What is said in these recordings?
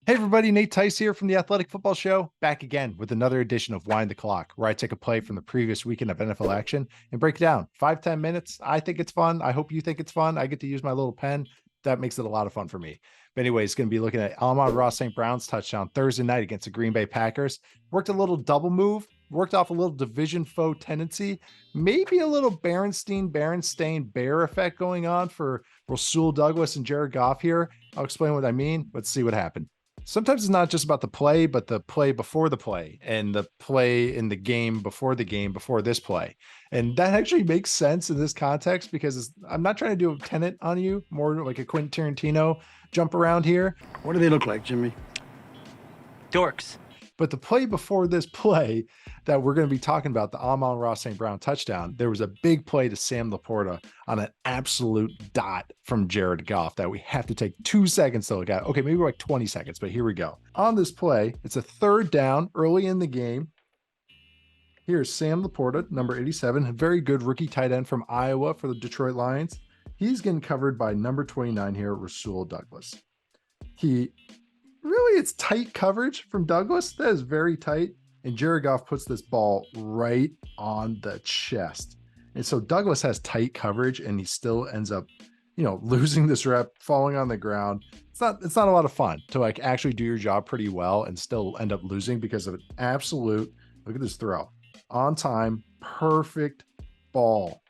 Hey everybody, Nate Tice here from the Athletic Football Show, back again with another edition of Wind the Clock, where I take a play from the previous weekend of NFL action and break it down 5-10 minutes. I think it's fun. I hope you think it's fun. I get to use my little pen. That makes it a lot of fun for me. But anyways, going to be looking at Amon-Ra St. Brown's touchdown Thursday night against the Green Bay Packers. Worked a little double move, worked off a little division foe tendency, maybe a little Berenstain Bear effect going on for Rasul Douglas and Jared Goff here. I'll explain what I mean. Let's see what happened. Sometimes it's not just about the play, but the play before the play and the play in the game before this play. And that actually makes sense in this context because I'm not trying to do a tenant on you, more like a Quentin Tarantino jump around here. What do they look like, Jimmy? Dorks. But the play before this play that we're going to be talking about, the Amon-Ra St. Brown touchdown, there was a big play to Sam Laporta on an absolute dot from Jared Goff that we have to take 2 seconds to look at. Okay, maybe like 20 seconds, but here we go. On this play, it's a third down early in the game. Here's Sam Laporta, number 87, a very good rookie tight end from Iowa for the Detroit Lions. He's getting covered by number 29 here, Rasul Douglas. It's tight coverage from Douglas. That is very tight. And Jared Goff puts this ball right on the chest. And so Douglas has tight coverage and he still ends up, losing this rep, falling on the ground. It's not a lot of fun to like actually do your job pretty well and still end up losing because of an absolute, look at this throw, on time, perfect ball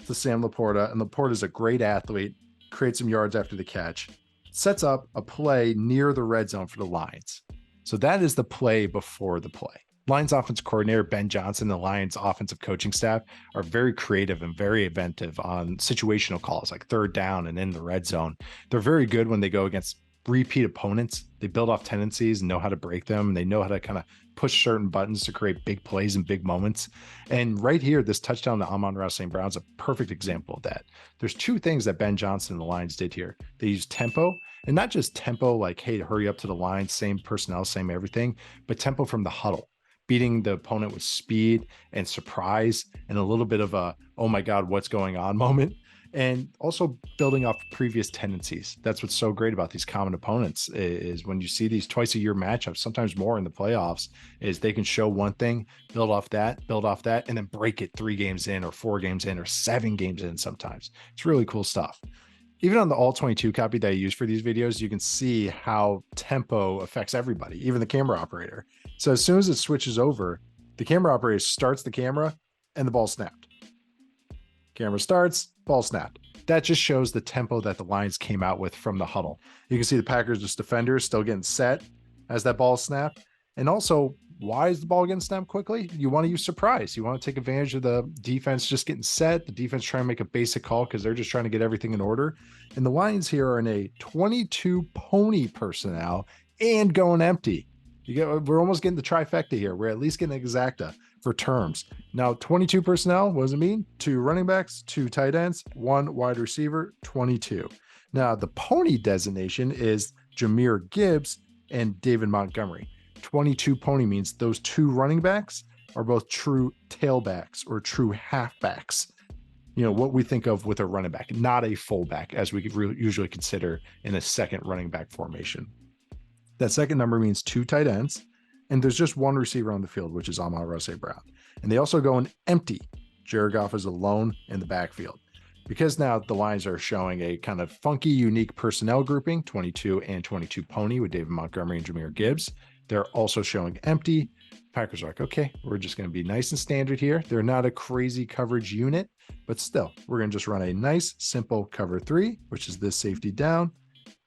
to Sam Laporta. And Laporta is a great athlete, creates some yards after the catch, sets up a play near the red zone for the Lions. So that is the play before the play. Lions offensive coordinator Ben Johnson, the Lions offensive coaching staff are very creative and very inventive on situational calls like third down and in the red zone. They're very good when they go against repeat opponents. They build off tendencies and know how to break them. And they know how to kind of push certain buttons to create big plays and big moments. And right here, this touchdown to Amon-Ra St. Brown is a perfect example of that. There's two things that Ben Johnson and the Lions did here. They used tempo, and not just tempo like, hey, hurry up to the line, same personnel, same everything, but tempo from the huddle, beating the opponent with speed and surprise and a little bit of a, oh my God, what's going on moment. And also building off previous tendencies. That's what's so great about these common opponents is when you see these twice a year matchups, sometimes more in the playoffs, is they can show one thing, build off that, and then break it 3 games in or 4 games in or 7 games in sometimes. It's really cool stuff. Even on the all 22 copy that I use for these videos, you can see how tempo affects everybody, even the camera operator. So as soon as it switches over, the camera operator starts the camera and the ball snapped. Camera starts, ball snapped. That just shows the tempo that the Lions came out with from the huddle. You can see the Packers' defenders still getting set as that ball snapped. And also, why is the ball getting snapped quickly? You want to use surprise. You want to take advantage of the defense just getting set. The defense trying to make a basic call because they're just trying to get everything in order. And the Lions here are in a 22 pony personnel and going empty. We're almost getting the trifecta here. We're at least getting exacta for terms. Now, 22 personnel, what does it mean? 2 running backs, 2 tight ends, 1 wide receiver, 22. Now, the pony designation is Jahmyr Gibbs and David Montgomery. 22 pony means those 2 running backs are both true tailbacks or true halfbacks. What we think of with a running back, not a fullback, as we could usually consider in a second running back formation. That second number means 2 tight ends, and there's just 1 receiver on the field, which is Amon-Ra St. Brown. And they also go in empty. Jared Goff is alone in the backfield. Because now the Lions are showing a kind of funky, unique personnel grouping, 22 and 22 pony with David Montgomery and Jahmyr Gibbs. They're also showing empty. Packers are like, okay, we're just going to be nice and standard here. They're not a crazy coverage unit, but still, we're going to just run a nice, simple cover 3, which is this safety down,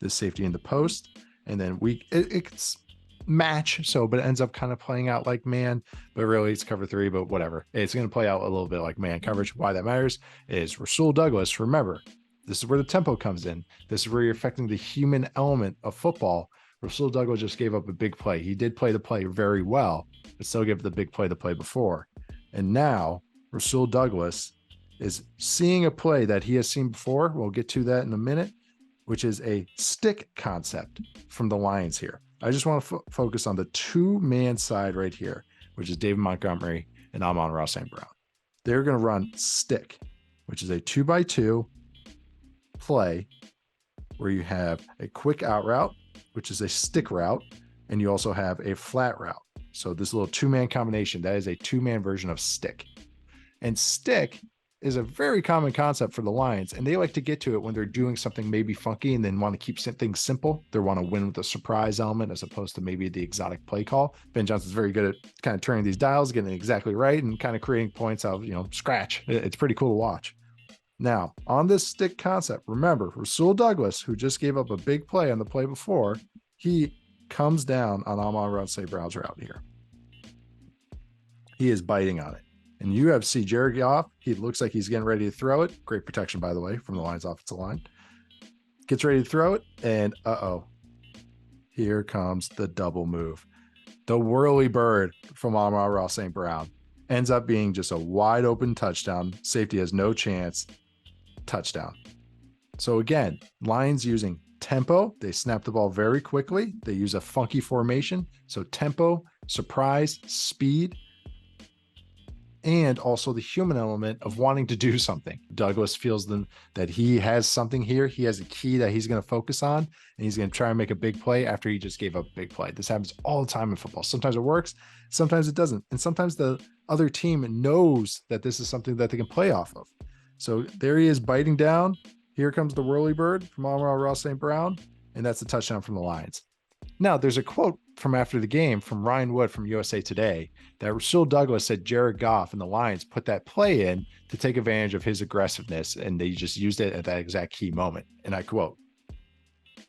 this safety in the post. And then it's match, but it ends up kind of playing out like man, but really it's cover 3, but whatever. It's going to play out a little bit like man coverage. Why that matters is Rasul Douglas. Remember, this is where the tempo comes in. This is where you're affecting the human element of football. Rasul Douglas just gave up a big play. He did play the play very well, but still gave the big play the play before. And now Rasul Douglas is seeing a play that he has seen before. We'll get to that in a minute, which is a stick concept from the Lions here. I just want to focus on the 2-man side right here, which is David Montgomery and Amon-Ra St. Brown. They're going to run stick, which is a 2x2 play where you have a quick out route which is a stick route, and you also have a flat route. So this little two-man combination, that is a two-man version of stick. And stick is a very common concept for the Lions, and they like to get to it when they're doing something maybe funky and then want to keep things simple. They want to win with a surprise element as opposed to maybe the exotic play call. Ben Johnson's very good at kind of turning these dials, getting it exactly right, and kind of creating points out of, scratch. It's pretty cool to watch. Now, on this stick concept, remember, Rasul Douglas, who just gave up a big play on the play before, he comes down on Amon-Ra St. Brown's route here. He is biting on it. And you have see Jared Goff. He looks like he's getting ready to throw it. Great protection, by the way, from the Lions offensive line. Gets ready to throw it, and here comes the double move. The whirly bird from Amon-Ra St. Brown ends up being just a wide open touchdown. Safety has no chance. Touchdown. So again, Lions using tempo. They snap the ball very quickly. They use a funky formation. So tempo, surprise, speed, and also the human element of wanting to do something. Douglas feels that he has something here. He has a key that he's going to focus on, and he's going to try and make a big play after he just gave up a big play. This happens all the time in football. Sometimes it works, sometimes it doesn't. And sometimes the other team knows that this is something that they can play off of. So there he is biting down. Here comes the whirly bird from Amon-Ra St. Brown, and that's a touchdown from the Lions. Now, there's a quote from after the game from Ryan Wood from USA Today that Rasul Douglas said Jared Goff and the Lions put that play in to take advantage of his aggressiveness, and they just used it at that exact key moment. And I quote,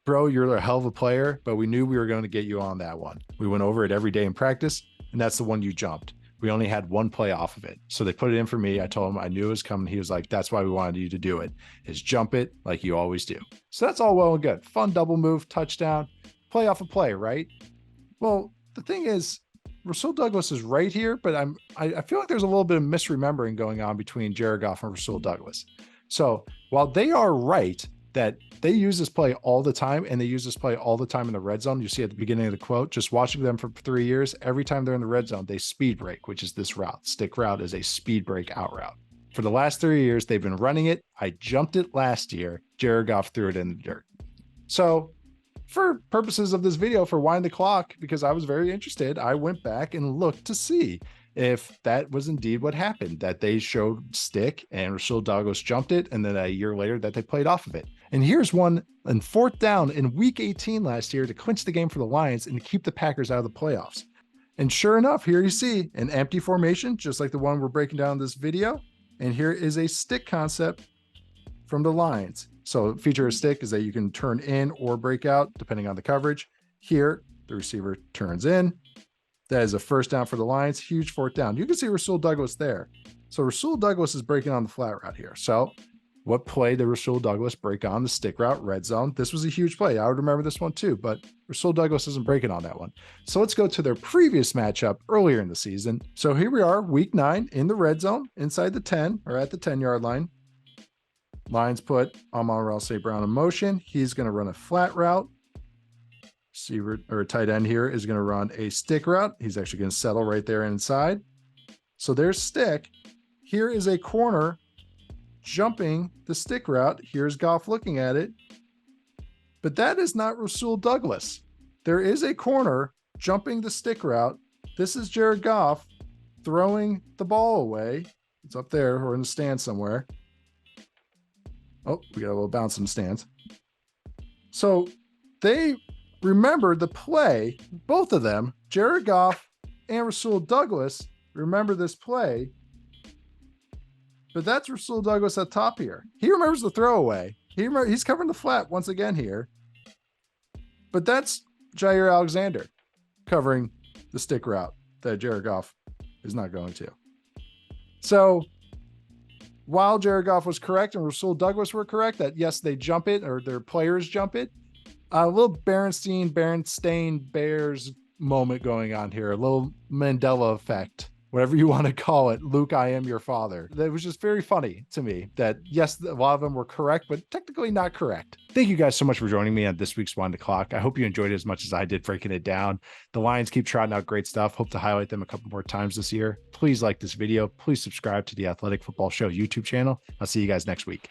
"Bro, you're a hell of a player, but we knew we were going to get you on that one. We went over it every day in practice, and that's the one you jumped. We only had one play off of it. So they put it in for me. I told him I knew it was coming. He was like, that's why we wanted you to do it, is jump it like you always do." So that's all well and good. Fun double move, touchdown, play off a play, right? Well, the thing is, Rasul Douglas is right here, but I feel like there's a little bit of misremembering going on between Jared Goff and Rasul Douglas. So while they are right that they use this play all the time, and they use this play all the time in the red zone, you see at the beginning of the quote, just watching them for 3 years, every time they're in the red zone, they speed break, which is this route. Stick route is a speed break out route. For the last 3 years, they've been running it. I jumped it last year. Jared Goff threw it in the dirt. So for purposes of this video, for Wind the Clock, because I was very interested, I went back and looked to see if that was indeed what happened, that they showed stick and Rasul Douglas jumped it, and then a year later that they played off of it. And here's one in 4th down in week 18 last year to clinch the game for the Lions and to keep the Packers out of the playoffs. And sure enough, here you see an empty formation, just like the one we're breaking down in this video. And here is a stick concept from the Lions. So feature of stick is that you can turn in or break out depending on the coverage. Here, the receiver turns in. That is a first down for the Lions. Huge 4th down. You can see Rasul Douglas there. So Rasul Douglas is breaking on the flat route here. So what play did Rasul Douglas break on? The stick route, red zone. This was a huge play. I would remember this one too, but Rasul Douglas isn't breaking on that one. So let's go to their previous matchup earlier in the season. So here we are, week 9 in the red zone, inside the 10 or at the 10-yard line. Lions put Amon-Ra St. Brown in motion. He's going to run a flat route. Receiver or tight end here is going to run a stick route. He's actually going to settle right there inside. So there's stick. Here is a corner jumping the stick route. Here's Goff looking at it. But that is not Rasul Douglas. There is a corner jumping the stick route. This is Jared Goff throwing the ball away. It's up there or in the stand somewhere. Oh, we got a little bounce in the stands. So they remembered the play, both of them, Jared Goff and Rasul Douglas, remember this play. But that's Rasul Douglas at top here. He remembers the throwaway. He's covering the flat once again here. But that's Jair Alexander covering the stick route that Jared Goff is not going to. So while Jared Goff was correct and Rasul Douglas were correct that yes, they jump it or their players jump it, a little Berenstain Bears moment going on here, a little Mandela effect, whatever you want to call it. Luke, I am your father. That was just very funny to me that yes, a lot of them were correct, but technically not correct. Thank you guys so much for joining me on this week's Wind the Clock. I hope you enjoyed it as much as I did breaking it down. The Lions keep trotting out great stuff. Hope to highlight them a couple more times this year. Please like this video. Please subscribe to the Athletic Football Show YouTube channel. I'll see you guys next week.